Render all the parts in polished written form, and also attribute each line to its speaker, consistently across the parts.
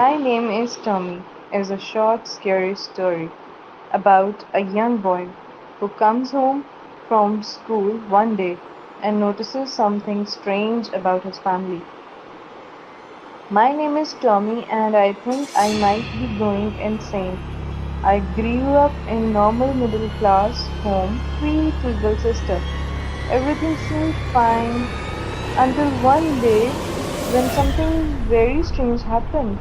Speaker 1: My Name is Tommy is a short, scary story about a young boy who comes home from school one day and notices something strange about his family. My name is Tommy, and I think I might be going insane. I grew up in normal middle class home, sweet little sister. Everything seemed fine until one day when something very strange happened.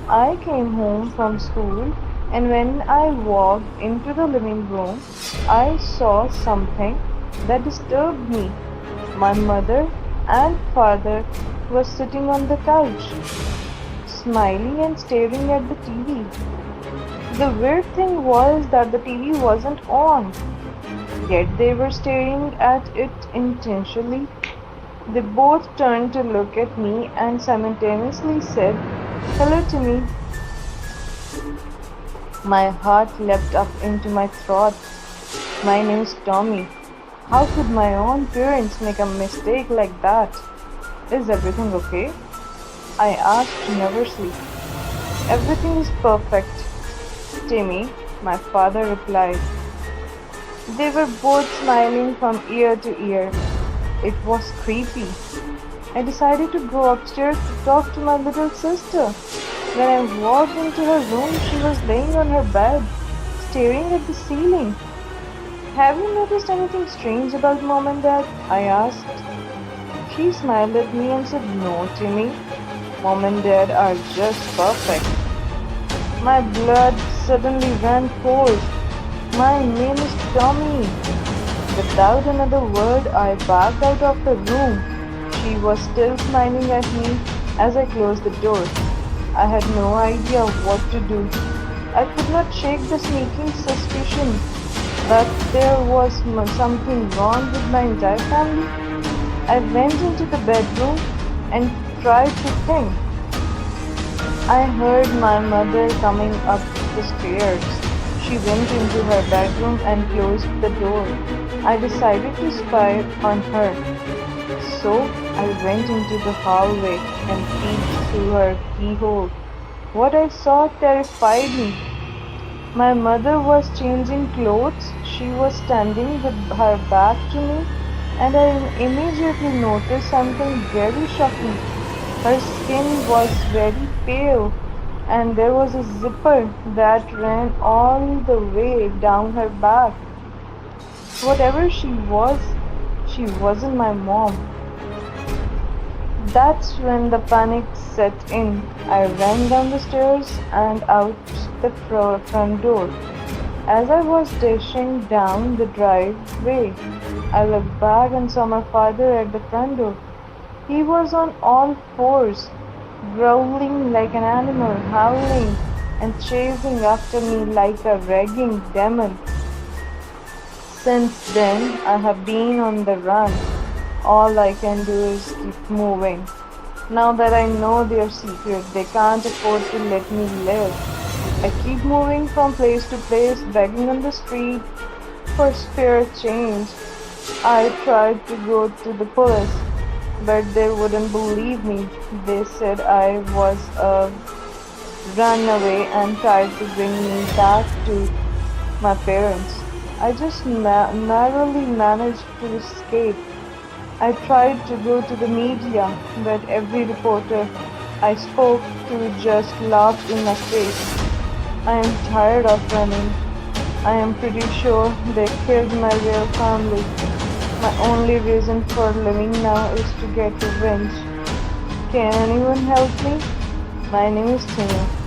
Speaker 1: I came home from school, and when I walked into the living room, I saw something that disturbed me. My mother and father were sitting on the couch, smiling and staring at the TV. The weird thing was that the TV wasn't on, yet they were staring at it intentionally. They both turned to look at me and simultaneously said hello to me. My heart leapt up into my throat. My name is Tommy. How could my own parents make a mistake like that? Is everything okay? I asked nervously. Everything is perfect, Timmy, my father replied. They were both smiling from ear to ear. It was creepy. I decided to go upstairs to talk to my little sister. When I walked into her room, she was laying on her bed, staring at the ceiling. Have you noticed anything strange about mom and dad? I asked. She smiled at me and said, no, Timmy. Mom and dad are just perfect. My blood suddenly ran cold. My name is Tommy. Without another word, I backed out of the room. She was still smiling at me as I closed the door. I had no idea what to do. I could not shake the sneaking suspicion that there was something wrong with my entire family. I went into the bedroom and tried to think. I heard my mother coming up the stairs. She went into her bedroom and closed the door. I decided to spy on her. So I went into the hallway and peeked through her keyhole. What I saw terrified me. My mother was changing clothes. She was standing with her back to me, and I immediately noticed something very shocking. Her skin was very pale, and there was a zipper that ran all the way down her back. Whatever she wasn't my mom. That's when the panic set in. I ran down the stairs and out the front door. As I was dashing down the driveway, I looked back and saw my father at the front door. He was on all fours, growling like an animal, howling and chasing after me like a raging demon. Since then, I have been on the run. All I can do is keep moving. Now that I know their secret, they can't afford to let me live. I keep moving from place to place, begging on the street for spare change. I tried to go to the police, but they wouldn't believe me. They said I was a runaway and tried to bring me back to my parents. I just narrowly managed to escape. I tried to go to the media, but every reporter I spoke to just laughed in my face. I am tired of running. I am pretty sure they killed my real family. My only reason for living now is to get revenge. Can anyone help me? My name is Tina.